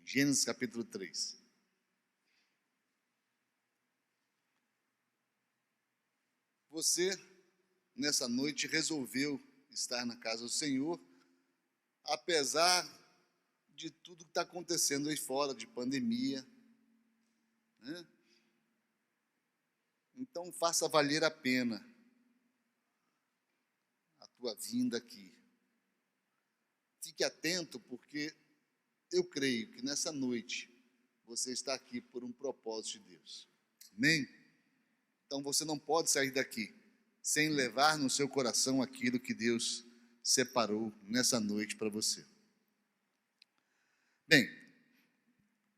Gênesis capítulo 3. Você, nessa noite, resolveu estar na casa do Senhor, apesar de tudo que está acontecendo aí fora, de pandemia, né? Então, faça valer a pena a tua vinda aqui. Fique atento, porque eu creio que nessa noite você está aqui por um propósito de Deus. Amém? Então você não pode sair daqui sem levar no seu coração aquilo que Deus separou nessa noite para você. Bem,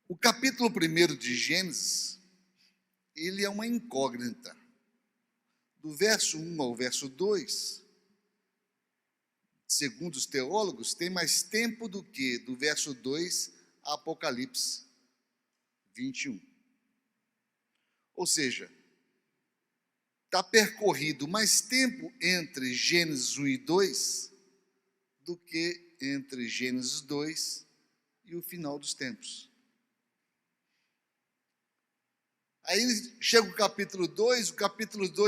o capítulo 1 de Gênesis, ele é uma incógnita. Do verso 1 ao verso 2, segundo os teólogos, tem mais tempo do que do verso 2 a Apocalipse 21. Ou seja, está percorrido mais tempo entre Gênesis 1 e 2 do que entre Gênesis 2 e o final dos tempos. Aí chega o capítulo 2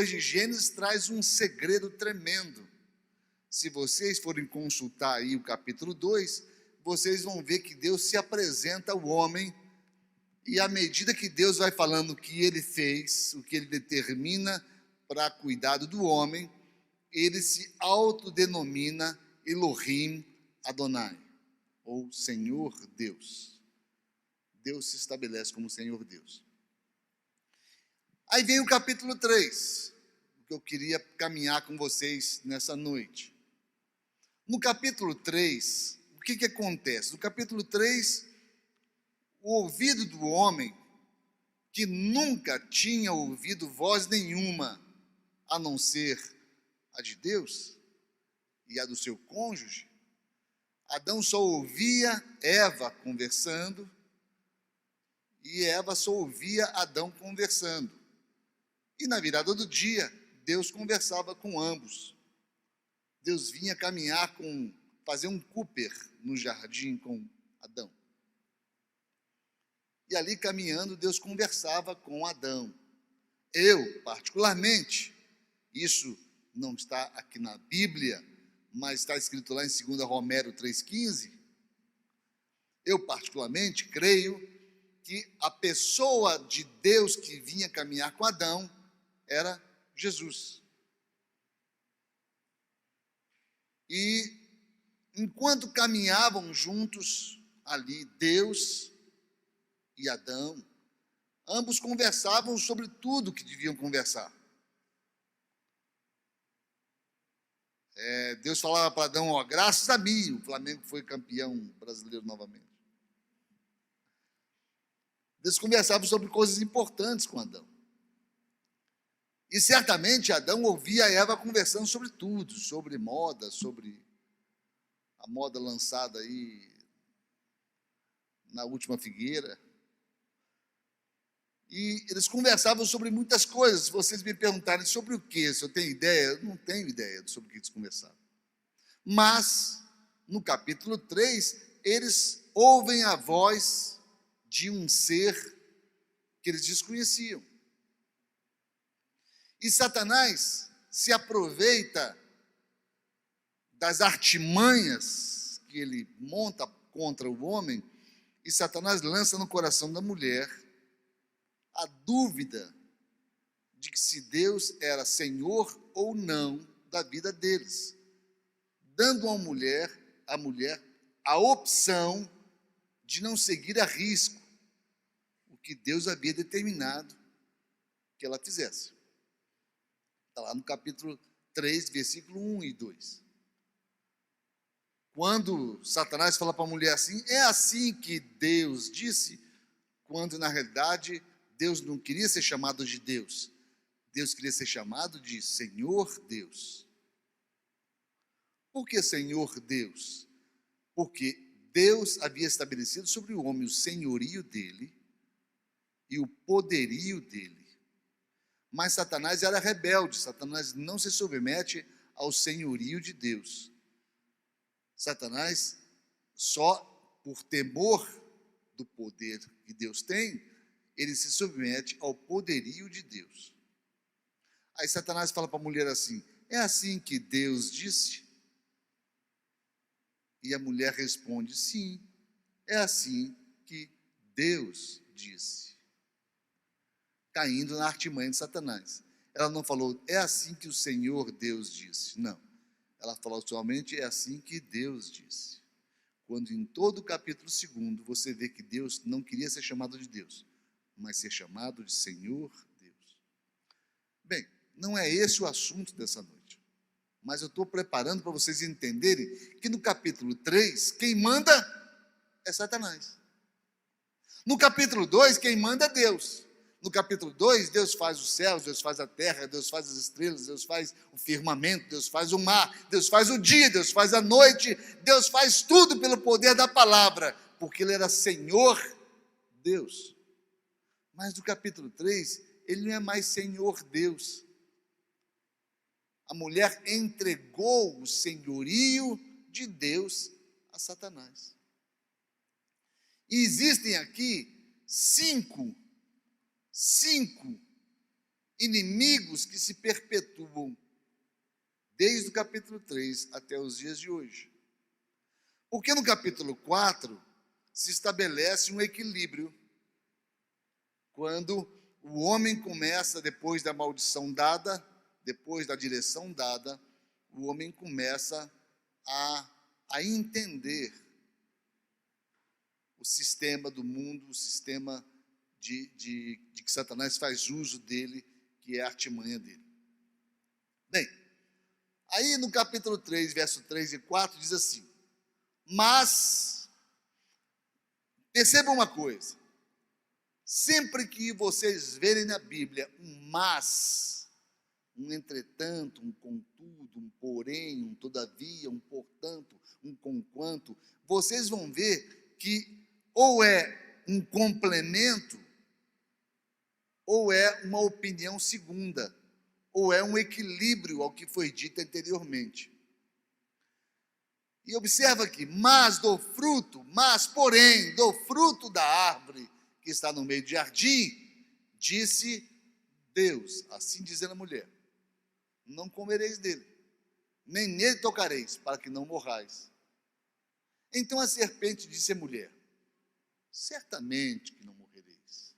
de Gênesis traz um segredo tremendo. Se vocês forem consultar aí o capítulo 2, vocês vão ver que Deus se apresenta ao homem, e à medida que Deus vai falando o que ele fez, o que ele determina para cuidado do homem, ele se autodenomina Elohim Adonai, ou Senhor Deus. Deus se estabelece como Senhor Deus. Aí vem o capítulo 3, que eu queria caminhar com vocês nessa noite. No capítulo 3, o que acontece? No capítulo 3, o ouvido do homem, que nunca tinha ouvido voz nenhuma, a não ser a de Deus e a do seu cônjuge, Adão só ouvia Eva conversando, e Eva só ouvia Adão conversando. E na virada do dia, Deus conversava com ambos. Deus vinha caminhar fazer um Cooper no jardim com Adão. E ali caminhando, Deus conversava com Adão. Eu, particularmente, isso não está aqui na Bíblia, mas está escrito lá em 2 Romero 3,15, eu particularmente creio que a pessoa de Deus que vinha caminhar com Adão era Jesus. E enquanto caminhavam juntos ali, Deus e Adão, ambos conversavam sobre tudo que deviam conversar. Deus falava para Adão, ó, graças a mim, o Flamengo foi campeão brasileiro novamente. Deus conversava sobre coisas importantes com Adão. E certamente Adão ouvia Eva conversando sobre tudo, sobre moda, sobre a moda lançada aí na última figueira. E eles conversavam sobre muitas coisas. Se vocês me perguntarem sobre o que, se eu tenho ideia, eu não tenho ideia sobre o que eles conversavam. Mas, no capítulo 3, eles ouvem a voz de um ser que eles desconheciam. E Satanás se aproveita das artimanhas que ele monta contra o homem, e Satanás lança no coração da mulher a dúvida de que se Deus era Senhor ou não da vida deles, dando à mulher a opção de não seguir a risco o que Deus havia determinado que ela fizesse. Está lá no capítulo 3, versículo 1 e 2. Quando Satanás fala para a mulher assim, é assim que Deus disse, quando na realidade Deus não queria ser chamado de Deus. Deus queria ser chamado de Senhor Deus. Por que Senhor Deus? Porque Deus havia estabelecido sobre o homem o senhorio dele e o poderio dele. Mas Satanás era rebelde, Satanás não se submete ao senhorio de Deus. Satanás, só por temor do poder que Deus tem, ele se submete ao poderio de Deus. Aí Satanás fala para a mulher assim: é assim que Deus disse? E a mulher responde: sim, é assim que Deus disse. Caindo na artimanha de Satanás. Ela não falou: é assim que o Senhor Deus disse. Não. Ela falou somente: é assim que Deus disse. Quando em todo o capítulo 2 você vê que Deus não queria ser chamado de Deus, mas ser chamado de Senhor Deus. Bem, não é esse o assunto dessa noite, mas eu estou preparando para vocês entenderem que no capítulo 3, quem manda é Satanás. No capítulo 2, quem manda é Deus. No capítulo 2, Deus faz os céus, Deus faz a terra, Deus faz as estrelas, Deus faz o firmamento, Deus faz o mar, Deus faz o dia, Deus faz a noite, Deus faz tudo pelo poder da palavra, porque Ele era Senhor Deus. Mas no capítulo 3, Ele não é mais Senhor Deus. A mulher entregou o senhorio de Deus a Satanás. E existem aqui cinco inimigos que se perpetuam desde o capítulo 3 até os dias de hoje. Porque no capítulo 4 se estabelece um equilíbrio quando o homem começa, depois da maldição dada, depois da direção dada, o homem começa a entender o sistema do mundo, o sistema de que Satanás faz uso dele, que é a artimanha dele. Bem, aí no capítulo 3, verso 3 e 4, diz assim: mas, percebam uma coisa, sempre que vocês verem na Bíblia um mas, um entretanto, um contudo, um porém, um todavia, um portanto, um conquanto, vocês vão ver que ou é um complemento, ou é uma opinião segunda, ou é um equilíbrio ao que foi dito anteriormente. E observa aqui: mas do fruto, mas porém, do fruto da árvore que está no meio do jardim, disse Deus, assim dizendo a mulher: não comereis dele, nem nele tocareis, para que não morrais. Então a serpente disse à mulher: certamente que não morrereis.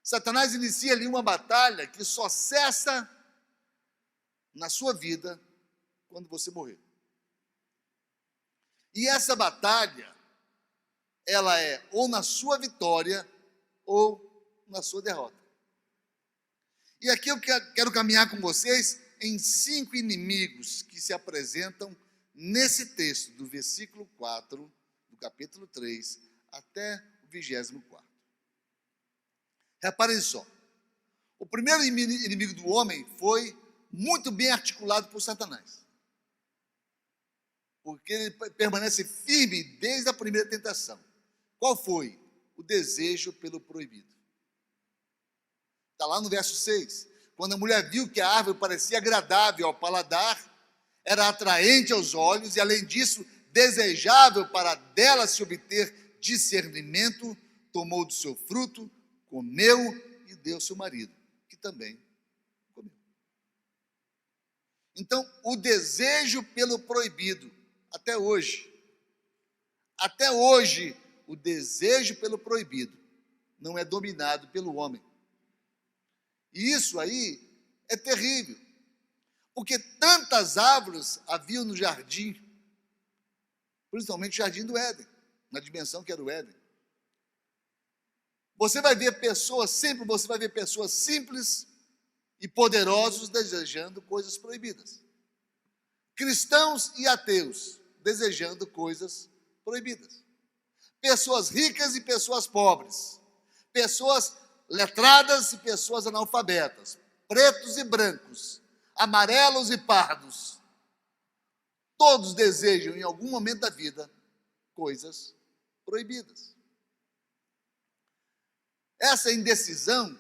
Satanás inicia ali uma batalha que só cessa na sua vida quando você morrer. E essa batalha, ela é ou na sua vitória ou na sua derrota. E aqui eu quero caminhar com vocês em 5 inimigos que se apresentam nesse texto, do versículo 4, do capítulo 3, até o 24º. Reparem só, o primeiro inimigo do homem foi muito bem articulado por Satanás, porque ele permanece firme desde a primeira tentação. Qual foi? O desejo pelo proibido. Está lá no verso 6, quando a mulher viu que a árvore parecia agradável ao paladar, era atraente aos olhos e, além disso, desejável para dela se obter discernimento, tomou do seu fruto, comeu e deu ao seu marido, que também comeu. Então, o desejo pelo proibido, até hoje, o desejo pelo proibido não é dominado pelo homem. E isso aí é terrível, porque tantas árvores haviam no jardim, principalmente o jardim do Éden, na dimensão que era o Éden. Você vai ver pessoas simples e poderosos desejando coisas proibidas. Cristãos e ateus desejando coisas proibidas. Pessoas ricas e pessoas pobres. Pessoas letradas e pessoas analfabetas. Pretos e brancos. Amarelos e pardos. Todos desejam, em algum momento da vida, coisas proibidas. Essa indecisão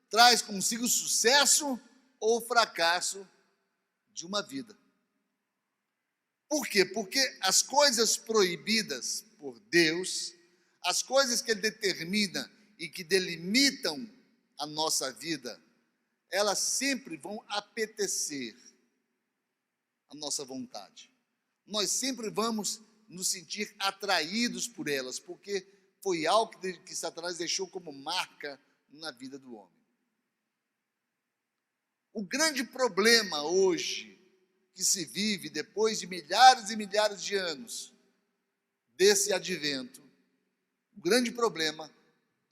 traz consigo o sucesso ou o fracasso de uma vida. Por quê? Porque as coisas proibidas por Deus, As coisas que ele determina e que delimitam a nossa vida, elas sempre vão apetecer a nossa vontade. Nós sempre vamos nos sentir atraídos por elas, porque foi algo que Satanás deixou como marca na vida do homem. O grande problema hoje que se vive depois de milhares e milhares de anos desse advento, o grande problema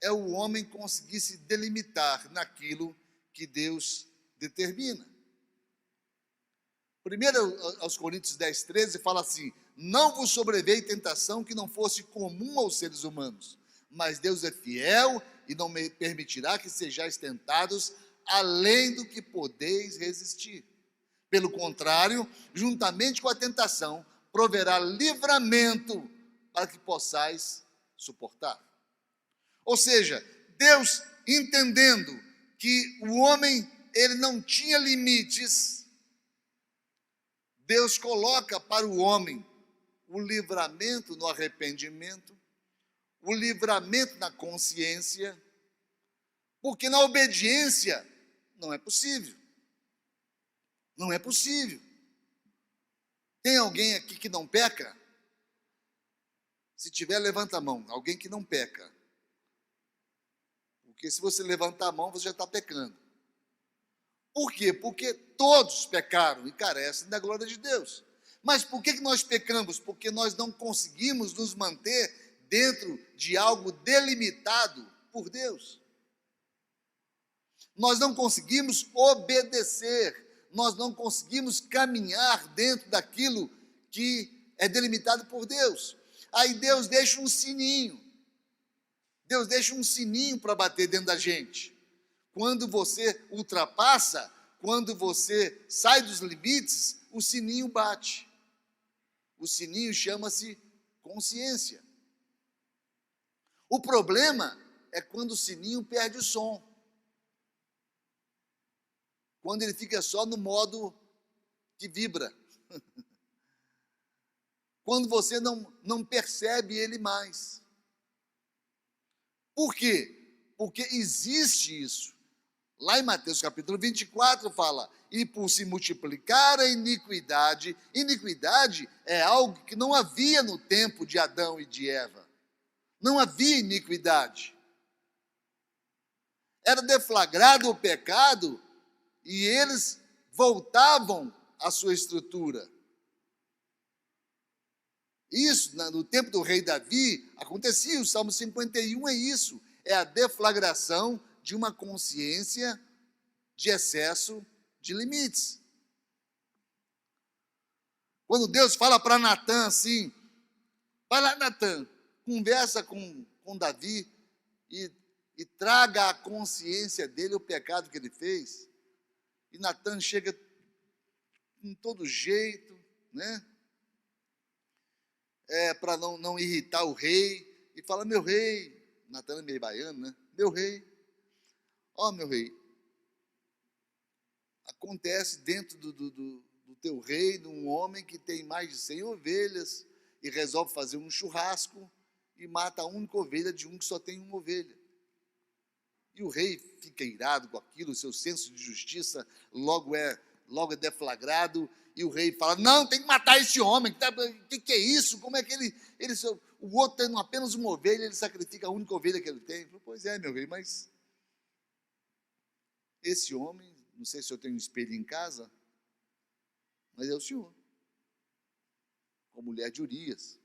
é o homem conseguir se delimitar naquilo que Deus determina. 1 aos Coríntios 10, 13 fala assim: não vos sobreveio tentação que não fosse comum aos seres humanos, mas Deus é fiel e não permitirá que sejais tentados além do que podeis resistir. Pelo contrário, juntamente com a tentação, proverá livramento para que possais suportar. Ou seja, Deus, entendendo que o homem ele não tinha limites, Deus coloca para o homem o livramento no arrependimento, o livramento na consciência, porque na obediência não é possível. Não é possível. Tem alguém aqui que não peca? Se tiver, levanta a mão. Alguém que não peca. Porque se você levantar a mão, você já está pecando. Por quê? Porque todos pecaram e carecem da glória de Deus. Mas por que nós pecamos? Porque nós não conseguimos nos manter dentro de algo delimitado por Deus. Nós não conseguimos obedecer, nós não conseguimos caminhar dentro daquilo que é delimitado por Deus. Aí Deus deixa um sininho. Deus deixa um sininho para bater dentro da gente. Quando você ultrapassa, quando você sai dos limites, o sininho bate. O sininho chama-se consciência. O problema é quando o sininho perde o som. Quando ele fica só no modo que vibra. Quando você não percebe ele mais. Por quê? Porque existe isso. Lá em Mateus capítulo 24 fala: e por se multiplicar a iniquidade, iniquidade é algo que não havia no tempo de Adão e de Eva. Não havia iniquidade. Era deflagrado o pecado e eles voltavam à sua estrutura. Isso, no tempo do rei Davi, acontecia. O Salmo 51 é isso. É a deflagração de uma consciência de excesso de limites. Quando Deus fala para Natã assim: vai lá, Natã, conversa com Davi e traga à consciência dele o pecado que ele fez. E Natã chega com todo jeito, né? Para não irritar o rei, e fala: meu rei, Natã é meio baiano, né? Meu rei, meu rei, acontece dentro do teu reino um homem que tem mais de 100 ovelhas e resolve fazer um churrasco e mata a única ovelha de um que só tem uma ovelha. E o rei fica irado com aquilo, o seu senso de justiça logo é deflagrado, e o rei fala: não, tem que matar esse homem, o que é isso? Como é que o outro tendo apenas uma ovelha, ele sacrifica a única ovelha que ele tem? Falei: pois é, meu rei, mas esse homem, não sei se eu tenho um espelho em casa, mas é o senhor, com a mulher de Urias.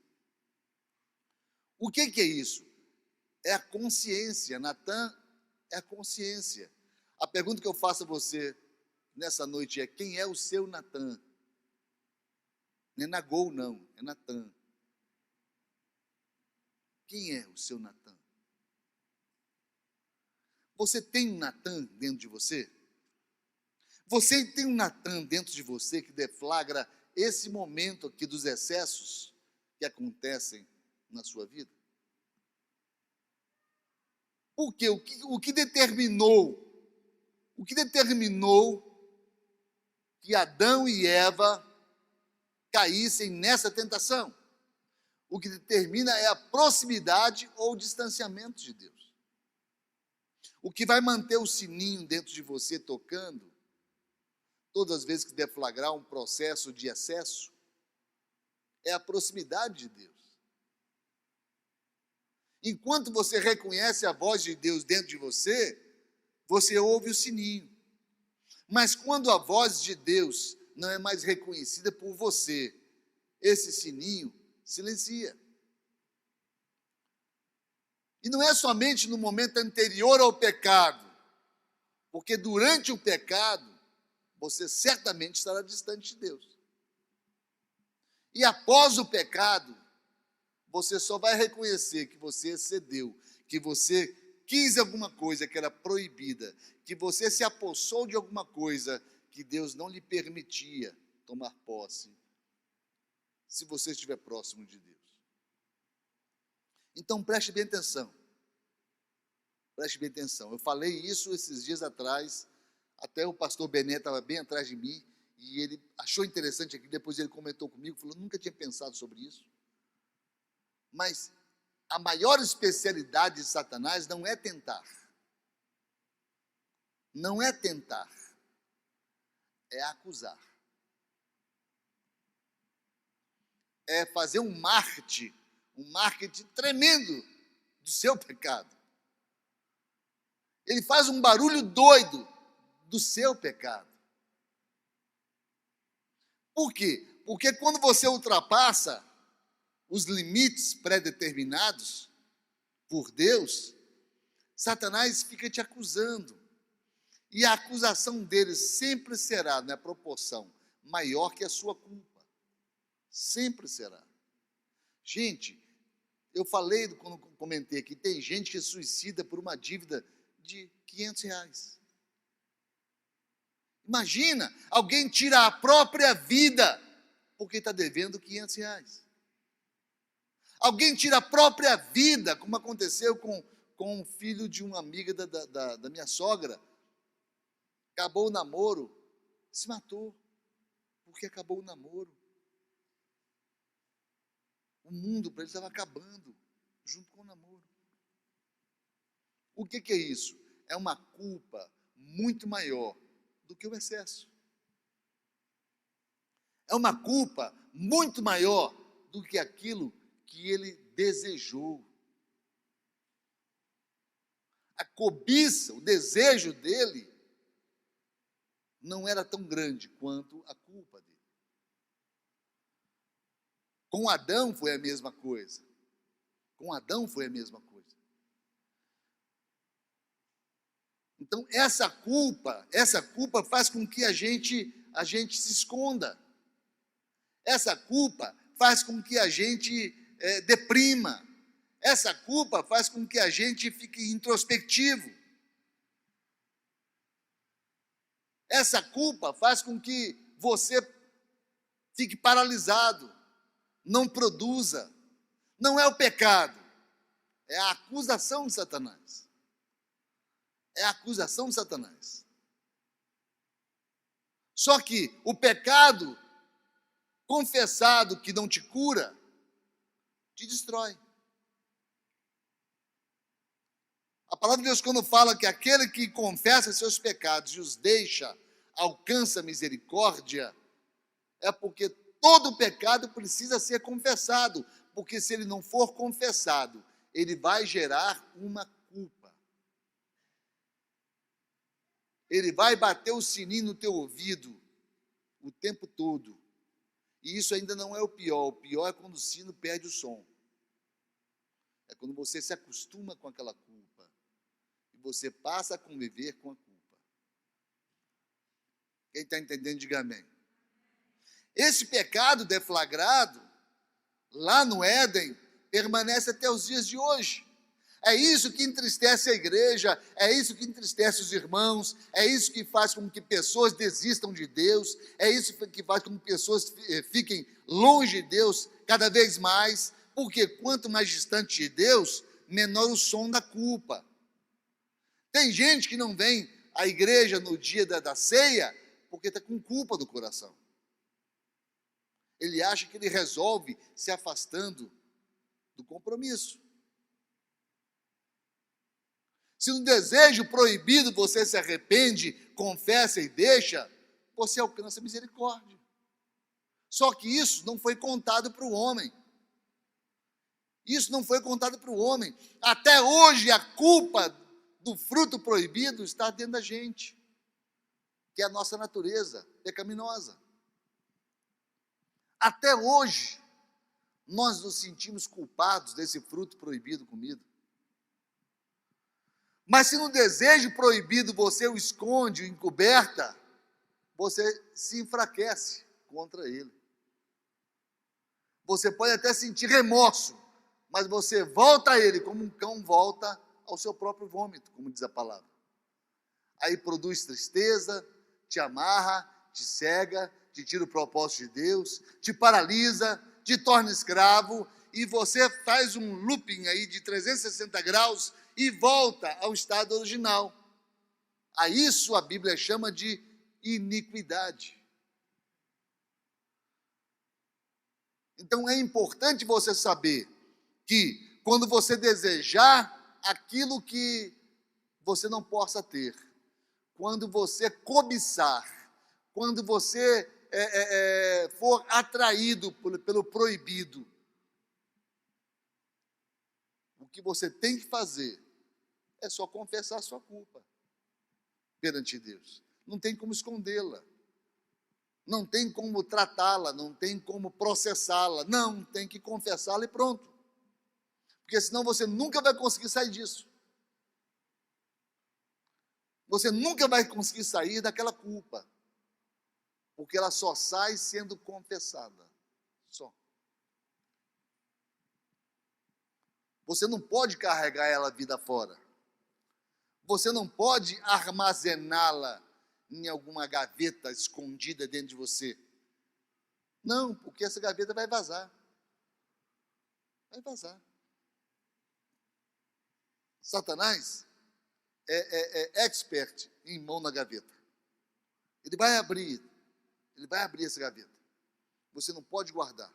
O que é isso? É a consciência. Natã é a consciência. A pergunta que eu faço a você nessa noite é: quem é o seu Natã? Não é Nagol, não, é Natã. Quem é o seu Natã? Você tem um Natã dentro de você? Você tem um Natã dentro de você que deflagra esse momento aqui dos excessos que acontecem na sua vida? Por quê? O que determinou que Adão e Eva caíssem nessa tentação? O que determina é a proximidade ou o distanciamento de Deus. O que vai manter o sininho dentro de você tocando, todas as vezes que deflagrar um processo de excesso, é a proximidade de Deus. Enquanto você reconhece a voz de Deus dentro de você, você ouve o sininho. Mas quando a voz de Deus não é mais reconhecida por você, esse sininho silencia. E não é somente no momento anterior ao pecado, porque durante o pecado, você certamente estará distante de Deus. E após o pecado, você só vai reconhecer que você excedeu, que você quis alguma coisa que era proibida, que você se apossou de alguma coisa que Deus não lhe permitia tomar posse, se você estiver próximo de Deus. Então preste bem atenção. Preste bem atenção. Eu falei isso esses dias atrás, até o pastor Bené estava bem atrás de mim, e ele achou interessante aqui, depois ele comentou comigo, falou, nunca tinha pensado sobre isso. Mas a maior especialidade de Satanás não é tentar. Não é tentar. É acusar. É fazer um marketing tremendo do seu pecado. Ele faz um barulho doido do seu pecado. Por quê? Porque quando você ultrapassa os limites pré-determinados por Deus, Satanás fica te acusando. E a acusação dele sempre será, na proporção maior que a sua culpa. Sempre será. Gente, eu falei, quando comentei aqui, tem gente que suicida por uma dívida de R$500. Imagina, alguém tira a própria vida porque está devendo R$500. Alguém tira a própria vida, como aconteceu com o filho de uma amiga da minha sogra. Acabou o namoro, se matou, porque acabou o namoro. O mundo para ele estava acabando, junto com o namoro. O que é isso? É uma culpa muito maior do que o excesso. É uma culpa muito maior do que aquilo que ele desejou. A cobiça, o desejo dele, não era tão grande quanto a culpa dele. Com Adão foi a mesma coisa. Com Adão foi a mesma coisa. Então, essa culpa faz com que a gente se esconda. Essa culpa faz com que a gente deprima. Essa culpa faz com que a gente fique introspectivo. Essa culpa faz com que você fique paralisado, não produza. Não é o pecado, é a acusação de Satanás. É a acusação de Satanás. Só que o pecado confessado que não te cura, te destrói. A palavra de Deus, quando fala que aquele que confessa seus pecados e os deixa, alcança misericórdia, é porque todo pecado precisa ser confessado, porque se ele não for confessado, ele vai gerar uma culpa. Ele vai bater o sininho no teu ouvido o tempo todo. E isso ainda não é o pior é quando o sino perde o som. É quando você se acostuma com aquela culpa e você passa a conviver com a culpa. Quem está entendendo, diga amém. Esse pecado deflagrado, lá no Éden, permanece até os dias de hoje. É isso que entristece a igreja, é isso que entristece os irmãos, é isso que faz com que pessoas desistam de Deus, é isso que faz com que pessoas fiquem longe de Deus cada vez mais, porque quanto mais distante de Deus, menor o som da culpa. Tem gente que não vem à igreja no dia da ceia, porque está com culpa do coração. Ele acha que ele resolve se afastando do compromisso. Se no desejo proibido você se arrepende, confessa e deixa, você alcança misericórdia. Só que isso não foi contado para o homem. Isso não foi contado para o homem. Até hoje a culpa do fruto proibido está dentro da gente, que é a nossa natureza pecaminosa. Até hoje nós nos sentimos culpados desse fruto proibido comido. Mas se no desejo proibido você o esconde, o encoberta, você se enfraquece contra ele. Você pode até sentir remorso, mas você volta a ele como um cão volta ao seu próprio vômito, como diz a palavra. Aí produz tristeza, te amarra, te cega, te tira o propósito de Deus, te paralisa, te torna escravo, e você faz um looping aí de 360 graus e volta ao estado original. A isso a Bíblia chama de iniquidade. Então é importante você saber que quando você desejar aquilo que você não possa ter, quando você cobiçar, quando você for atraído pelo proibido, o que você tem que fazer é só confessar a sua culpa perante Deus. Não tem como escondê-la. Não tem como tratá-la, não tem como processá-la. Não, tem que confessá-la e pronto. Porque senão você nunca vai conseguir sair disso. Você nunca vai conseguir sair daquela culpa. Porque ela só sai sendo confessada. Só. Você não pode carregar ela a vida fora. Você não pode armazená-la em alguma gaveta escondida dentro de você. Não, porque essa gaveta vai vazar. Vai vazar. Satanás é expert em mão na gaveta. Ele vai abrir essa gaveta. Você não pode guardar.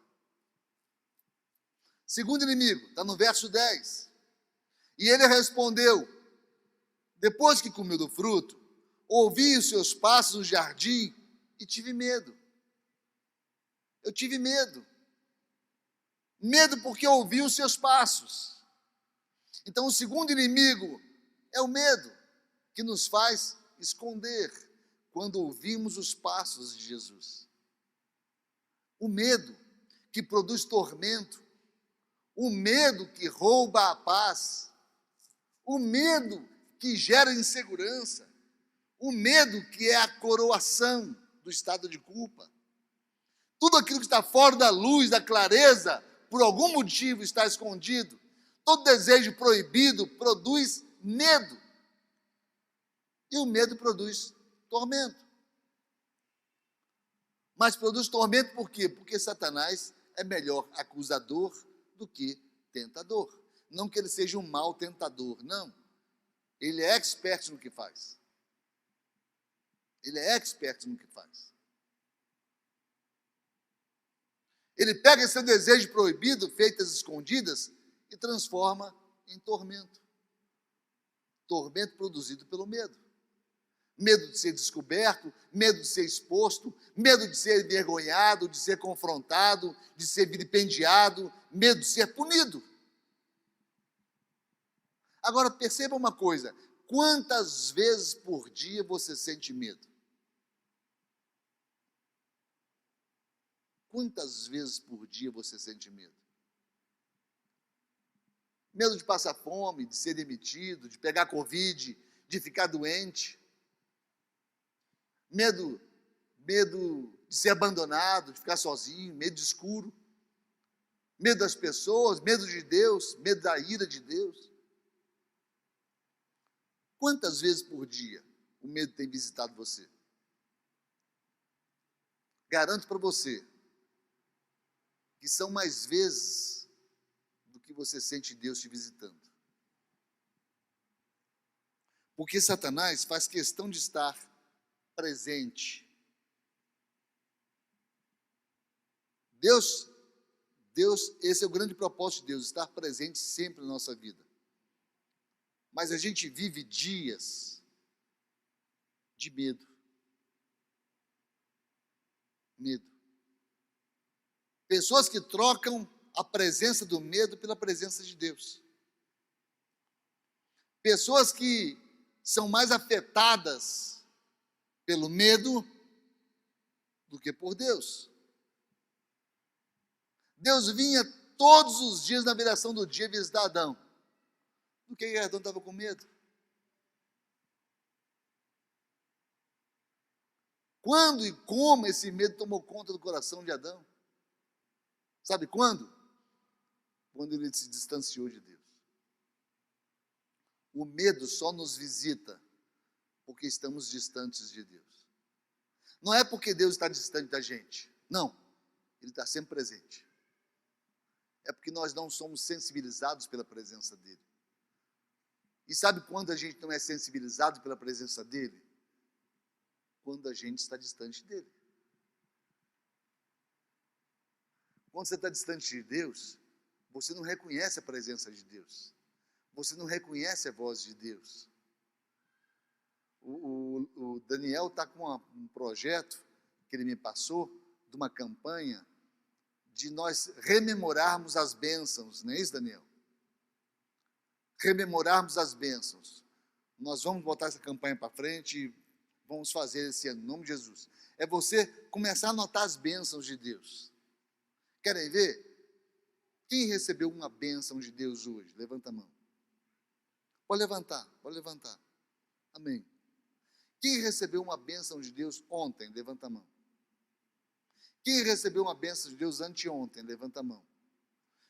Segundo inimigo, está no verso 10. E ele respondeu: depois que comeu do fruto, ouvi os seus passos no jardim e tive medo. Eu tive medo. Medo porque ouvi os seus passos. Então, o segundo inimigo é o medo, que nos faz esconder quando ouvimos os passos de Jesus. O medo que produz tormento, o medo que rouba a paz, o medo que gera insegurança, o medo que é a coroação do estado de culpa. Tudo aquilo que está fora da luz, da clareza, por algum motivo está escondido. Todo desejo proibido produz medo. E o medo produz tormento. Mas produz tormento por quê? Porque Satanás é melhor acusador do que tentador. Não que ele seja um mau tentador, não. Ele é expert no que faz. Ele é expert no que faz. Ele pega esse desejo proibido, feitas escondidas, e transforma em tormento. Tormento produzido pelo medo. Medo de ser descoberto, medo de ser exposto, medo de ser envergonhado, de ser confrontado, de ser vilipendiado, medo de ser punido. Agora, perceba uma coisa: quantas vezes por dia você sente medo? Quantas vezes por dia você sente medo? Medo de passar fome, de ser demitido, de pegar Covid, de ficar doente. Medo de ser abandonado, de ficar sozinho, medo de escuro. Medo das pessoas, medo de Deus, medo da ira de Deus. Quantas vezes por dia o medo tem visitado você? Garanto para você que são mais vezes do que você sente Deus te visitando. Porque Satanás faz questão de estar presente. Deus Deus, esse é o grande propósito de Deus, estar presente sempre na nossa vida. Mas a gente vive dias de medo. Medo. Pessoas que trocam a presença do medo pela presença de Deus. Pessoas que são mais afetadas pelo medo do que por Deus. Deus vinha todos os dias na viração do dia visitar Adão. Do que Adão estava com medo? Quando e como esse medo tomou conta do coração de Adão? Sabe quando? Quando ele se distanciou de Deus. O medo só nos visita porque estamos distantes de Deus. Não é porque Deus está distante da gente. Não, Ele está sempre presente. É porque nós não somos sensibilizados pela presença dEle. E sabe quando a gente não é sensibilizado pela presença dEle? Quando a gente está distante dEle. Quando você está distante de Deus, você não reconhece a presença de Deus. Você não reconhece a voz de Deus. O Daniel está com um projeto que ele me passou, de uma campanha, de nós rememorarmos as bênçãos, não é isso, Daniel? Rememorarmos as bênçãos. Nós vamos botar essa campanha para frente e vamos fazer esse ano, em nome de Jesus. É você começar a notar as bênçãos de Deus. Querem ver? Quem recebeu uma bênção de Deus hoje? Levanta a mão. Pode levantar, pode levantar. Amém. Quem recebeu uma bênção de Deus ontem? Levanta a mão. Quem recebeu uma bênção de Deus anteontem? Levanta a mão.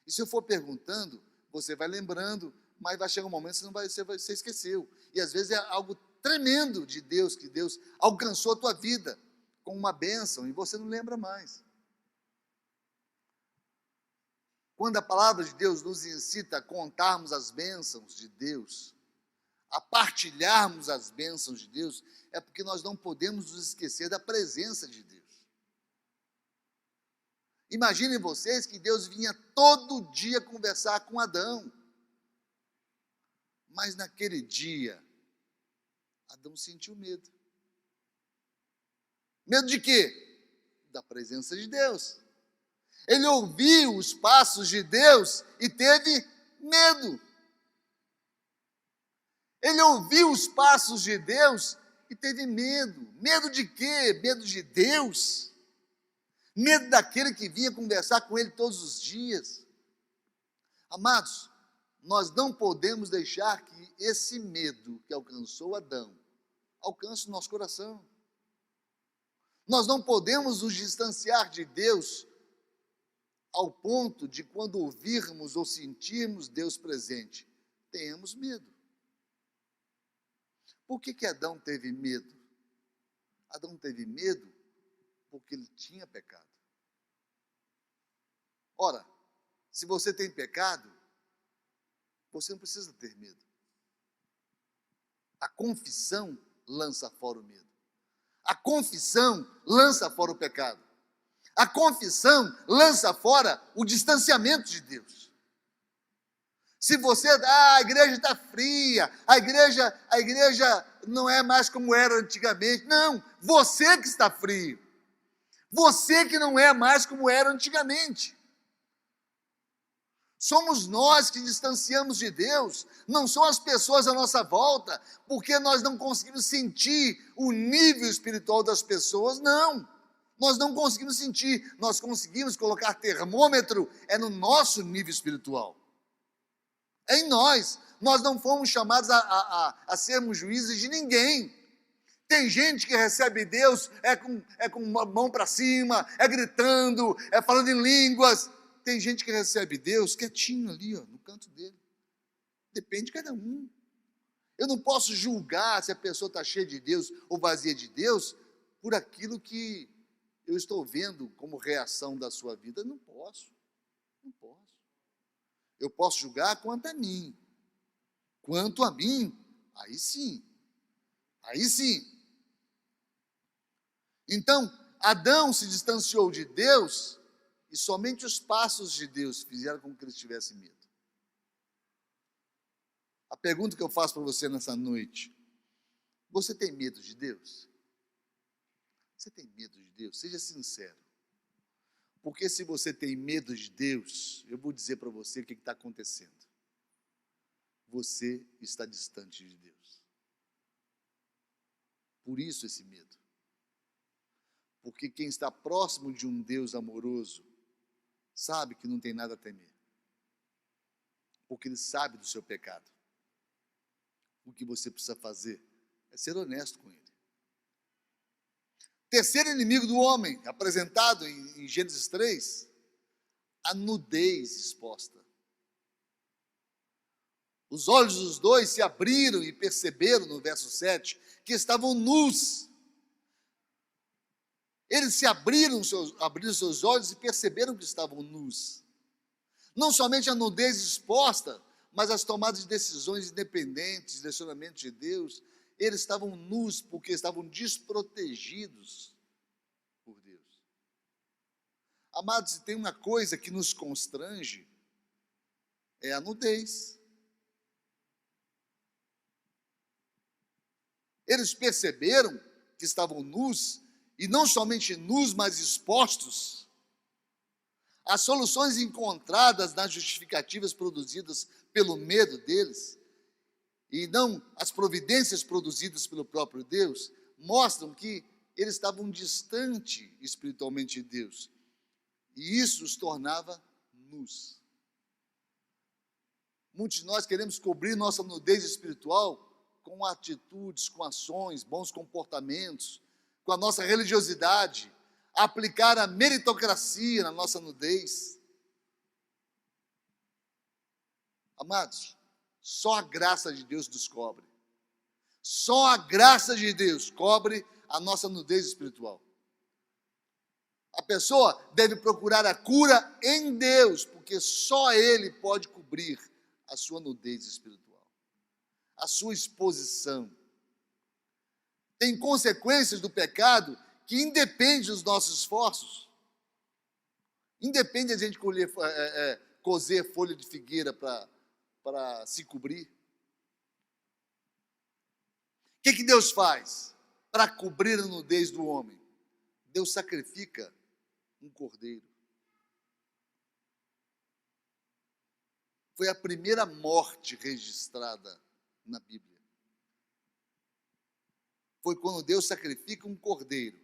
E se eu for perguntando, você vai lembrando, mas vai chegar um momento que você esqueceu. E às vezes é algo tremendo de Deus, que Deus alcançou a tua vida com uma bênção e você não lembra mais. Quando a palavra de Deus nos incita a contarmos as bênçãos de Deus, a partilharmos as bênçãos de Deus, é porque nós não podemos nos esquecer da presença de Deus. Imaginem vocês que Deus vinha todo dia conversar com Adão. Mas naquele dia, Adão sentiu medo. Medo de quê? Da presença de Deus. Ele ouviu os passos de Deus e teve medo. Ele ouviu os passos de Deus e teve medo. Medo de quê? Medo de Deus? Medo daquele que vinha conversar com ele todos os dias. Amados, nós não podemos deixar que esse medo que alcançou Adão alcance o nosso coração. Nós não podemos nos distanciar de Deus ao ponto de, quando ouvirmos ou sentirmos Deus presente, tenhamos medo. Por que Adão teve medo? Adão teve medo porque ele tinha pecado. Ora, se você tem pecado, você não precisa ter medo. A confissão lança fora o medo. A confissão lança fora o pecado. A confissão lança fora o distanciamento de Deus. Se você, a igreja está fria, a igreja não é mais como era antigamente. Não, você que está frio. Você que não é mais como era antigamente. Somos nós que distanciamos de Deus, não são as pessoas à nossa volta, porque nós não conseguimos sentir o nível espiritual das pessoas, não. Nós não conseguimos sentir, nós conseguimos colocar termômetro, é no nosso nível espiritual. É em nós. Nós não fomos chamados a sermos juízes de ninguém. Tem gente que recebe Deus, é com uma mão para cima, é gritando, é falando em línguas. Tem gente que recebe Deus quietinho ali, ó, no canto dele. Depende de cada um. Eu não posso julgar se a pessoa está cheia de Deus ou vazia de Deus por aquilo que eu estou vendo como reação da sua vida. Não posso. Não posso. Eu posso julgar quanto a mim. Quanto a mim, aí sim. Aí sim. Então, Adão se distanciou de Deus E somente os passos de Deus fizeram com que eles tivessem medo. A pergunta que eu faço para você nessa noite: você tem medo de Deus? Você tem medo de Deus? Seja sincero. Porque se você tem medo de Deus, eu vou dizer para você o que está acontecendo. Você está distante de Deus. Por isso esse medo. Porque quem está próximo de um Deus amoroso sabe que não tem nada a temer. Porque ele sabe do seu pecado. O que você precisa fazer é ser honesto com ele. Terceiro inimigo do homem, apresentado em Gênesis 3, a nudez exposta. Os olhos dos dois se abriram e perceberam, no verso 7, que estavam nus. Eles se abriram seus olhos e perceberam que estavam nus. Não somente a nudez exposta, mas as tomadas de decisões independentes, direcionamento de Deus, eles estavam nus porque estavam desprotegidos por Deus. Amados, se tem uma coisa que nos constrange, é a nudez. Eles perceberam que estavam nus, e não somente nus, mas expostos. As soluções encontradas nas justificativas produzidas pelo medo deles, e não as providências produzidas pelo próprio Deus, mostram que eles estavam distantes espiritualmente de Deus. E isso os tornava nus. Muitos de nós queremos cobrir nossa nudez espiritual com atitudes, com ações, bons comportamentos, com a nossa religiosidade, aplicar a meritocracia na nossa nudez. Amados, só a graça de Deus nos cobre. Só a graça de Deus cobre a nossa nudez espiritual. A pessoa deve procurar a cura em Deus, porque só Ele pode cobrir a sua nudez espiritual, a sua exposição. Tem consequências do pecado que independem dos nossos esforços. Independe de a gente cozer folha de figueira para se cobrir. O que Deus faz para cobrir a nudez do homem? Deus sacrifica um cordeiro. Foi a primeira morte registrada na Bíblia. Foi quando Deus sacrifica um cordeiro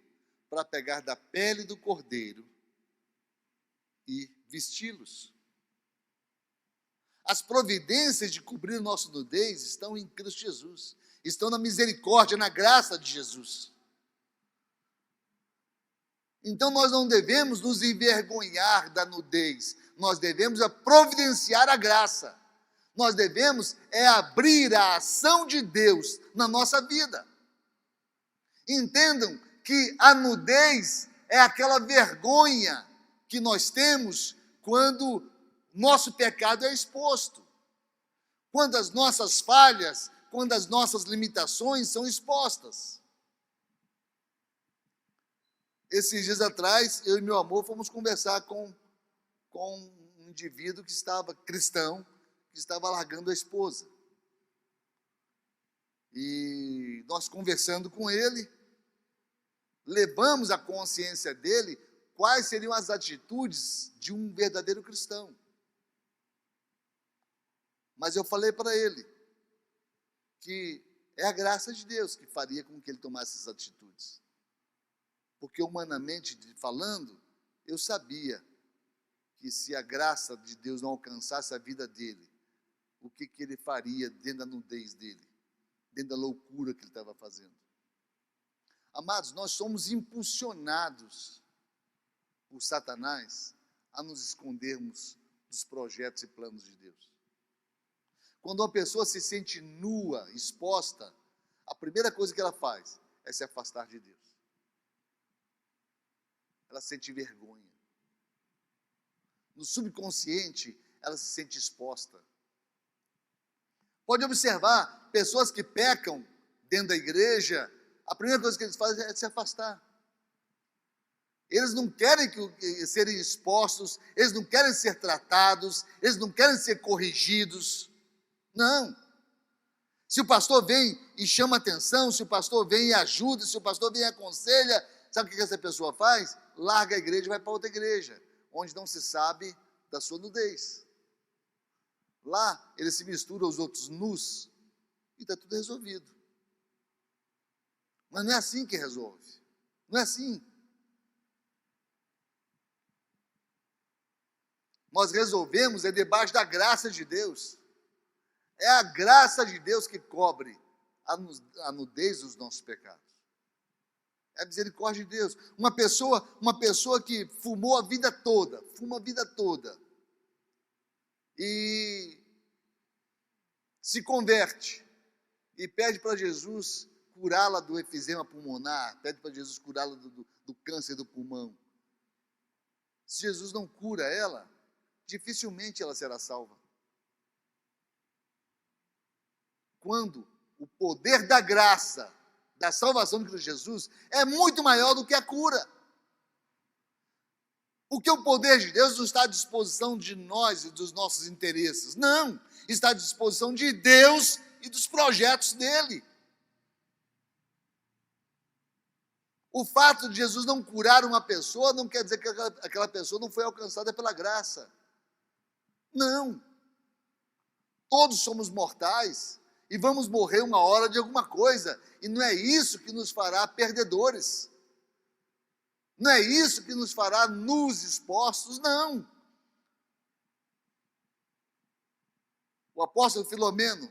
para pegar da pele do cordeiro e vesti-los. As providências de cobrir nossa nudez estão em Cristo Jesus, estão na misericórdia, na graça de Jesus. Então nós não devemos nos envergonhar da nudez, nós devemos providenciar a graça, nós devemos abrir a ação de Deus na nossa vida. Entendam que a nudez é aquela vergonha que nós temos quando nosso pecado é exposto, quando as nossas falhas, quando as nossas limitações são expostas. Esses dias atrás, eu e meu amor fomos conversar com um indivíduo que estava cristão, que estava largando a esposa. E nós conversando com ele, levamos à consciência dele quais seriam as atitudes de um verdadeiro cristão. Mas eu falei para ele que é a graça de Deus que faria com que ele tomasse essas atitudes. Porque humanamente falando, eu sabia que se a graça de Deus não alcançasse a vida dele, o que ele faria dentro da nudez dele, dentro da loucura que ele estava fazendo. Amados, nós somos impulsionados por Satanás a nos escondermos dos projetos e planos de Deus. Quando uma pessoa se sente nua, exposta, a primeira coisa que ela faz é se afastar de Deus. Ela sente vergonha. No subconsciente, ela se sente exposta. Pode observar, pessoas que pecam dentro da igreja, a primeira coisa que eles fazem é se afastar. Eles não querem serem expostos, eles não querem ser tratados, eles não querem ser corrigidos. Não. Se o pastor vem e chama atenção, se o pastor vem e ajuda, se o pastor vem e aconselha, sabe o que essa pessoa faz? Larga a igreja e vai para outra igreja, onde não se sabe da sua nudez. Lá, ele se mistura aos outros nus e está tudo resolvido. Mas não é assim que resolve. Não é assim. Nós resolvemos debaixo da graça de Deus. É a graça de Deus que cobre a nudez dos nossos pecados. É a misericórdia de Deus. Uma pessoa que fumou a vida toda, e se converte e pede para Jesus curá-la do efizema pulmonar, pede para Jesus curá-la do câncer do pulmão. Se Jesus não cura ela, dificilmente ela será salva. Quando o poder da graça, da salvação de Cristo Jesus, é muito maior do que a cura. Porque o poder de Deus não está à disposição de nós e dos nossos interesses. Não, está à disposição de Deus e dos projetos dele. O fato de Jesus não curar uma pessoa não quer dizer que aquela pessoa não foi alcançada pela graça. Não. Todos somos mortais e vamos morrer uma hora de alguma coisa. E não é isso que nos fará perdedores. Não é isso que nos fará nus expostos, não. O apóstolo Filomeno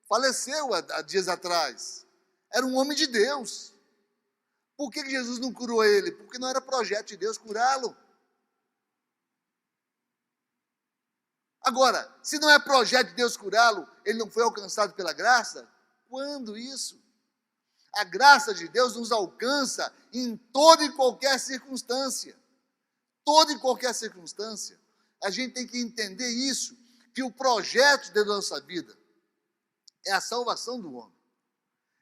faleceu há dias atrás. Era um homem de Deus. Por que Jesus não curou ele? Porque não era projeto de Deus curá-lo. Agora, se não é projeto de Deus curá-lo, ele não foi alcançado pela graça? Quando isso? A graça de Deus nos alcança em toda e qualquer circunstância. Toda e qualquer circunstância. A gente tem que entender isso, que o projeto da nossa vida é a salvação do homem.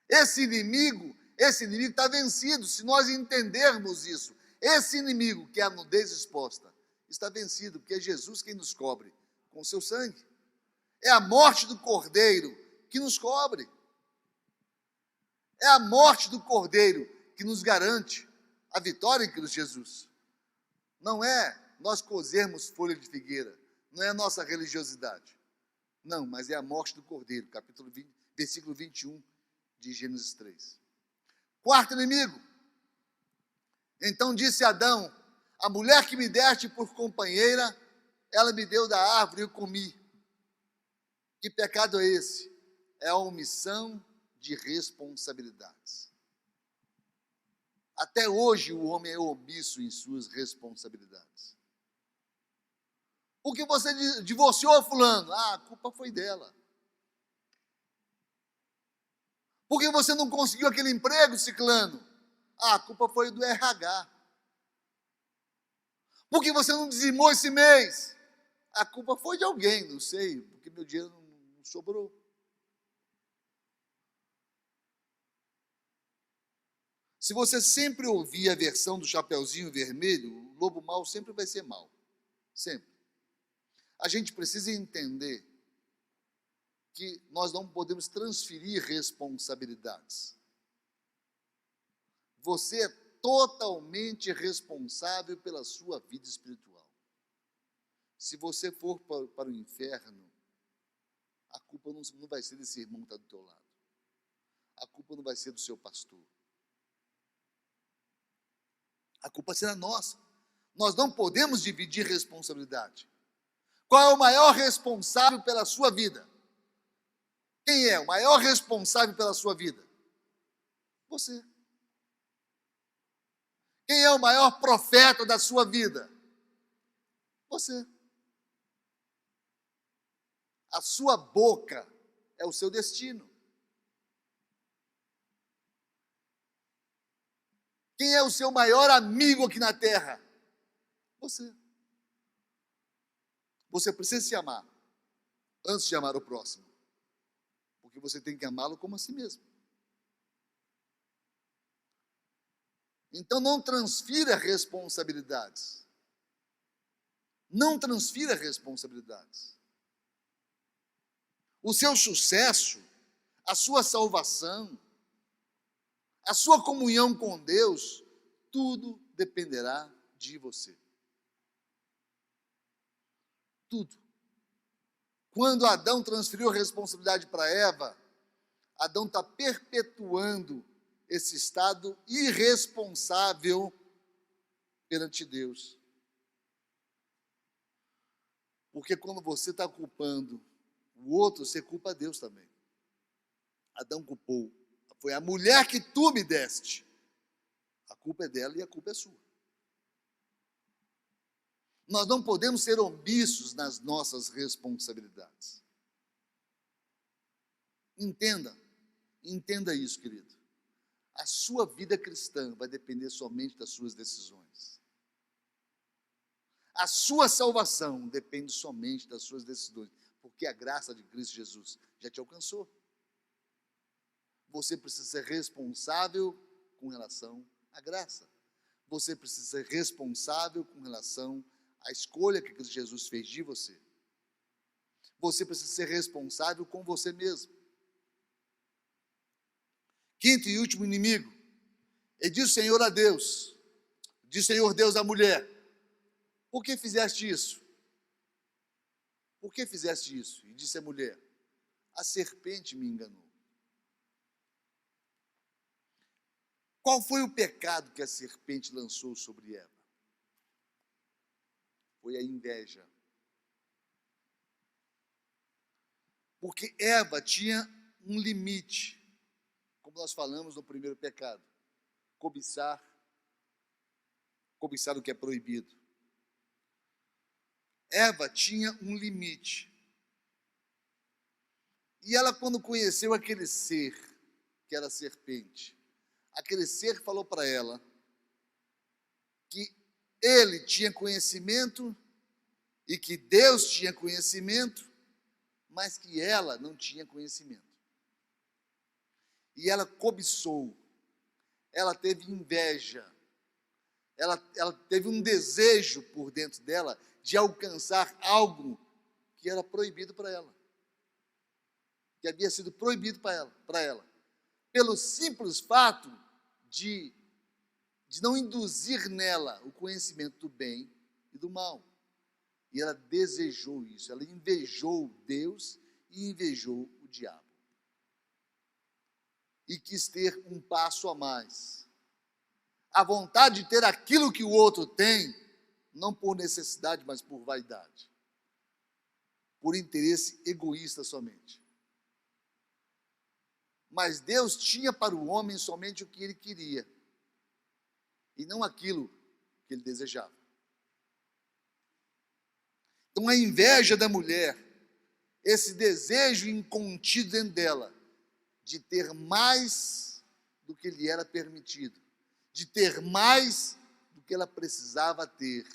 Esse inimigo está vencido, se nós entendermos isso. Esse inimigo, que é a nudez exposta, está vencido, porque é Jesus quem nos cobre com o seu sangue. É a morte do Cordeiro que nos cobre. É a morte do Cordeiro que nos garante a vitória em Cristo Jesus. Não é nós cozermos folha de figueira, não é a nossa religiosidade. Não, mas é a morte do Cordeiro, capítulo 20, versículo 21 de Gênesis 3. Quarto inimigo. Então disse Adão: a mulher que me deste por companheira, ela me deu da árvore e eu comi. Que pecado é esse? É a omissão de responsabilidades. Até hoje o homem é omisso em suas responsabilidades. Porque você divorciou fulano? Ah, a culpa foi dela. Porque você não conseguiu aquele emprego, ciclano? Ah, a culpa foi do RH. Porque você não dizimou esse mês? A culpa foi de alguém, não sei, porque meu dinheiro não sobrou. Se você sempre ouvir a versão do Chapeuzinho Vermelho, o lobo mau sempre vai ser mau. Sempre. A gente precisa entender que nós não podemos transferir responsabilidades. Você é totalmente responsável pela sua vida espiritual. Se você for para o inferno, a culpa não vai ser desse irmão que está do teu lado. A culpa não vai ser do seu pastor. A culpa será nossa. Nós não podemos dividir responsabilidade. Qual é o maior responsável pela sua vida? Quem é o maior responsável pela sua vida? Você. Quem é o maior profeta da sua vida? Você. A sua boca é o seu destino. Quem é o seu maior amigo aqui na terra? Você. Você precisa se amar antes de amar o próximo. Porque você tem que amá-lo como a si mesmo. Então não transfira responsabilidades. Não transfira responsabilidades. O seu sucesso, a sua salvação, a sua comunhão com Deus, tudo dependerá de você. Tudo. Quando Adão transferiu a responsabilidade para Eva, Adão está perpetuando esse estado irresponsável perante Deus. Porque quando você está culpando o outro, você culpa Deus também. Adão culpou. Foi a mulher que tu me deste. A culpa é dela e a culpa é sua. Nós não podemos ser omissos nas nossas responsabilidades. Entenda isso, querido. A sua vida cristã vai depender somente das suas decisões. A sua salvação depende somente das suas decisões, porque a graça de Cristo Jesus já te alcançou. Você precisa ser responsável com relação à graça. Você precisa ser responsável com relação à escolha que Cristo Jesus fez de você. Você precisa ser responsável com você mesmo. Quinto e último inimigo. Ele diz o Senhor a Deus. Diz o Senhor Deus à mulher: por que fizeste isso? Por que fizeste isso? E disse a mulher: a serpente me enganou. Qual foi o pecado que a serpente lançou sobre Eva? Foi a inveja. Porque Eva tinha um limite, como nós falamos no primeiro pecado: cobiçar o que é proibido. Eva tinha um limite. E ela, quando conheceu aquele ser, que era a serpente, aquele ser falou para ela que ele tinha conhecimento e que Deus tinha conhecimento, mas que ela não tinha conhecimento. E ela cobiçou, ela teve inveja, ela teve um desejo por dentro dela de alcançar algo que era proibido para ela, que havia sido proibido para ela, pelo simples fato de não induzir nela o conhecimento do bem e do mal. E ela desejou isso, ela invejou Deus e invejou o diabo. E quis ter um passo a mais. A vontade de ter aquilo que o outro tem, não por necessidade, mas por vaidade. Por interesse egoísta somente. Mas Deus tinha para o homem somente o que ele queria, e não aquilo que ele desejava. Então a inveja da mulher, esse desejo incontido dentro dela, de ter mais do que lhe era permitido, de ter mais do que ela precisava ter,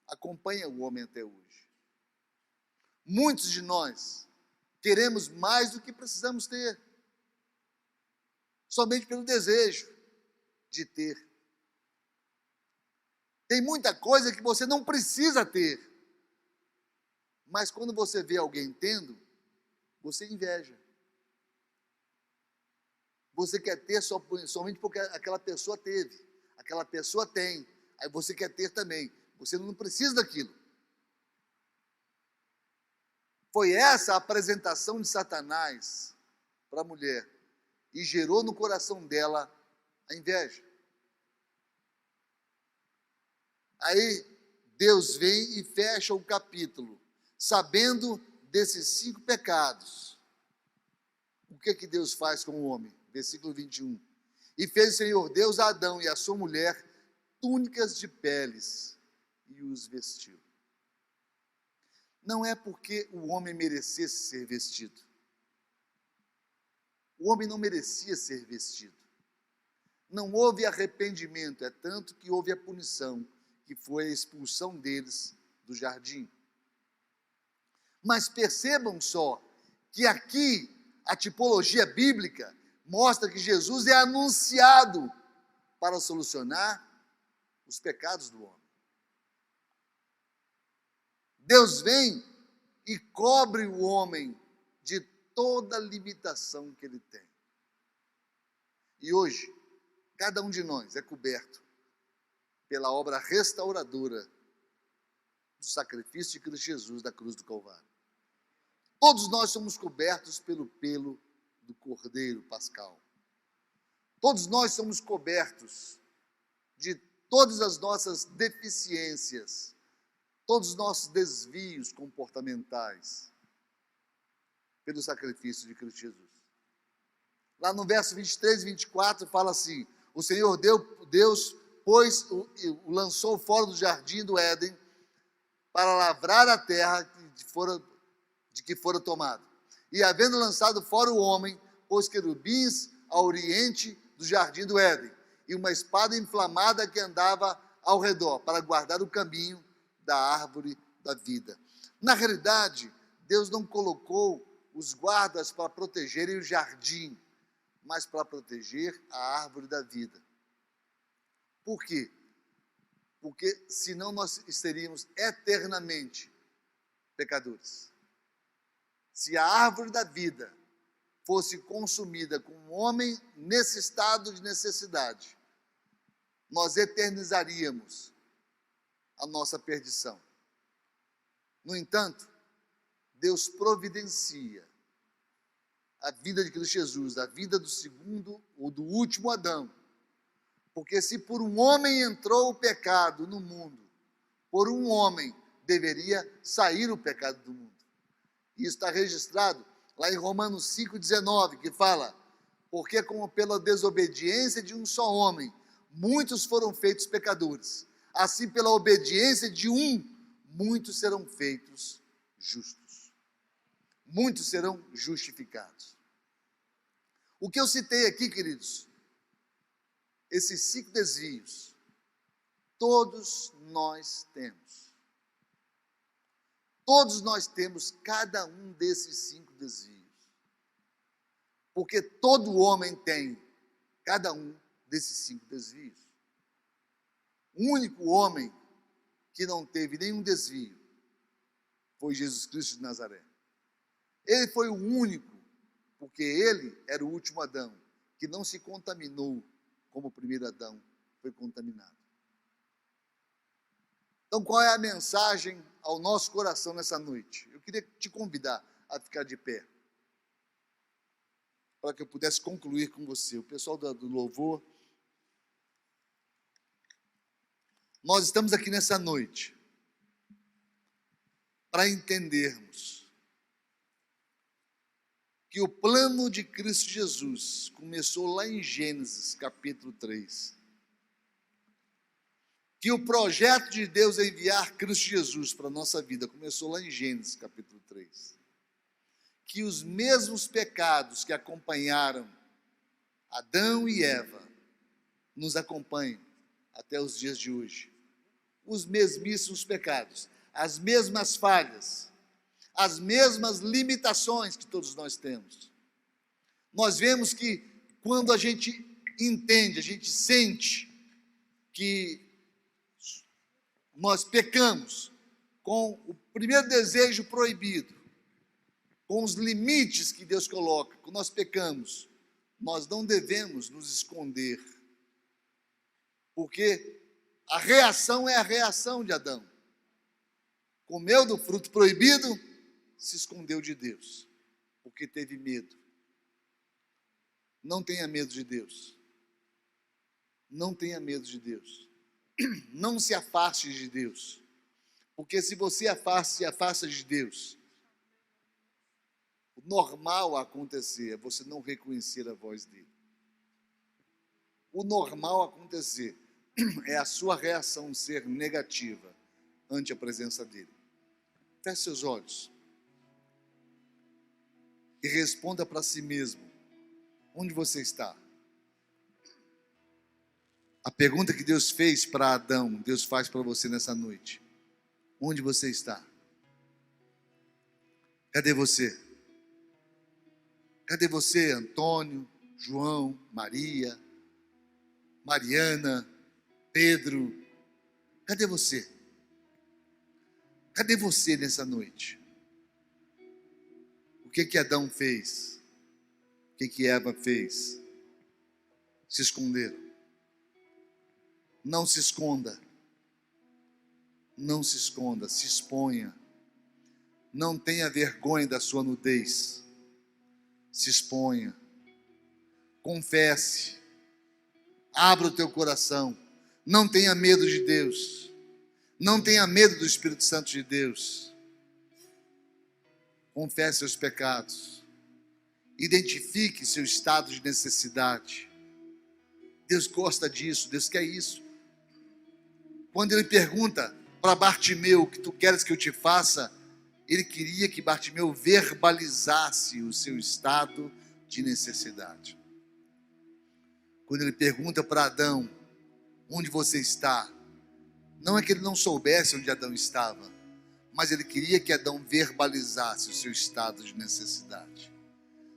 acompanha o homem até hoje. Muitos de nós queremos mais do que precisamos ter, somente pelo desejo de ter. Tem muita coisa que você não precisa ter, mas quando você vê alguém tendo, você inveja. Você quer ter somente porque aquela pessoa teve, aquela pessoa tem, aí você quer ter também. Você não precisa daquilo. Foi essa a apresentação de Satanás para a mulher, e gerou no coração dela a inveja. Aí Deus vem e fecha o capítulo, sabendo desses 5 pecados. O que Deus faz com o homem? Versículo 21. E fez o Senhor Deus a Adão e a sua mulher túnicas de peles e os vestiu. Não é porque o homem merecesse ser vestido. O homem não merecia ser vestido. Não houve arrependimento, é tanto que houve a punição, que foi a expulsão deles do jardim. Mas percebam só que aqui a tipologia bíblica mostra que Jesus é anunciado para solucionar os pecados do homem. Deus vem e cobre o homem de toda limitação que ele tem. E hoje, cada um de nós é coberto pela obra restauradora do sacrifício de Cristo Jesus da cruz do Calvário. Todos nós somos cobertos pelo pelo do Cordeiro Pascal. Todos nós somos cobertos de todas as nossas deficiências, todos os nossos desvios comportamentais, pelo sacrifício de Cristo Jesus. Lá no verso 23 e 24 fala assim: o Senhor Deus, pois, o lançou fora do jardim do Éden para lavrar a terra de que fora tomado. E havendo lançado fora o homem, pôs querubins ao oriente do jardim do Éden, e uma espada inflamada que andava ao redor, para guardar o caminho da árvore da vida. Na realidade, Deus não colocou os guardas para protegerem o jardim, mas para proteger a árvore da vida. Por quê? Porque senão nós seríamos eternamente pecadores. Se a árvore da vida fosse consumida com um homem nesse estado de necessidade, nós eternizaríamos a nossa perdição. No entanto, Deus providencia a vida de Cristo Jesus, a vida do segundo ou do último Adão. Porque se por um homem entrou o pecado no mundo, por um homem deveria sair o pecado do mundo. Isso está registrado lá em Romanos 5,19, que fala: porque como pela desobediência de um só homem, muitos foram feitos pecadores, assim pela obediência de um, muitos serão feitos justos. Muitos serão justificados. O que eu citei aqui, queridos, esses 5 desvios, todos nós temos. Todos nós temos cada um desses 5 desvios. Porque todo homem tem cada um desses 5 desvios. O único homem que não teve nenhum desvio foi Jesus Cristo de Nazaré. Ele foi o único, porque ele era o último Adão, que não se contaminou como o primeiro Adão foi contaminado. Então, qual é a mensagem ao nosso coração nessa noite? Eu queria te convidar a ficar de pé, para que eu pudesse concluir com você. O pessoal do louvor, nós estamos aqui nessa noite para entendermos que o plano de Cristo Jesus começou lá em Gênesis, capítulo 3. Que o projeto de Deus é enviar Cristo Jesus para a nossa vida começou lá em Gênesis, capítulo 3. Que os mesmos pecados que acompanharam Adão e Eva nos acompanham até os dias de hoje. Os mesmíssimos pecados, as mesmas falhas, as mesmas limitações que todos nós temos. Nós vemos que quando a gente entende, a gente sente que nós pecamos com o primeiro desejo proibido, com os limites que Deus coloca, quando nós pecamos, nós não devemos nos esconder, porque a reação é a reação de Adão. Comeu do fruto proibido, se escondeu de Deus, porque teve medo. Não tenha medo de Deus. Não tenha medo de Deus. Não se afaste de Deus, porque se você se afasta de Deus, o normal a acontecer é você não reconhecer a voz dele. O normal a acontecer é a sua reação ser negativa ante a presença dele. Feche seus olhos e responda para si mesmo: onde você está? A pergunta que Deus fez para Adão, Deus faz para você nessa noite. Onde você está? Cadê você? Cadê você, Antônio, João, Maria, Mariana, Pedro, cadê você? Cadê você nessa noite? O que Adão fez? O que Eva fez? Se esconderam. Não se esconda. Não se esconda, se exponha. Não tenha vergonha da sua nudez. Se exponha. Confesse. Abra o teu coração. Não tenha medo de Deus. Não tenha medo do Espírito Santo de Deus. Confesse seus pecados. Identifique seu estado de necessidade. Deus gosta disso, Deus quer isso. Quando ele pergunta para Bartimeu: o que tu queres que eu te faça? Ele queria que Bartimeu verbalizasse o seu estado de necessidade. Quando ele pergunta para Adão: onde você está? Não é que ele não soubesse onde Adão estava, mas ele queria que Adão verbalizasse o seu estado de necessidade.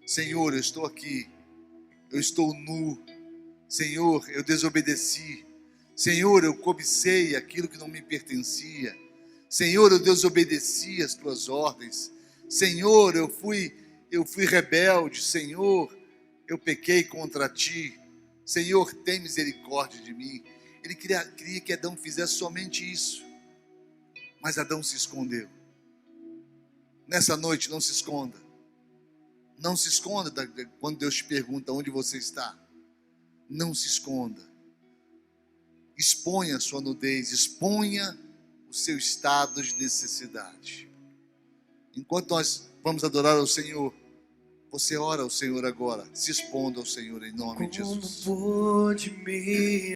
Senhor, eu estou aqui, eu estou nu. Senhor, eu desobedeci. Senhor, eu cobicei aquilo que não me pertencia. Senhor, eu desobedeci as tuas ordens. Senhor, eu fui rebelde. Senhor, eu pequei contra ti. Senhor, tem misericórdia de mim. Ele queria que Adão fizesse somente isso. Mas Adão se escondeu. Nessa noite, não se esconda. Não se esconda quando Deus te pergunta onde você está. Não se esconda. Exponha a sua nudez, exponha o seu estado de necessidade. Enquanto nós vamos adorar ao Senhor, você ora ao Senhor agora, se expondo ao Senhor em nome de Jesus.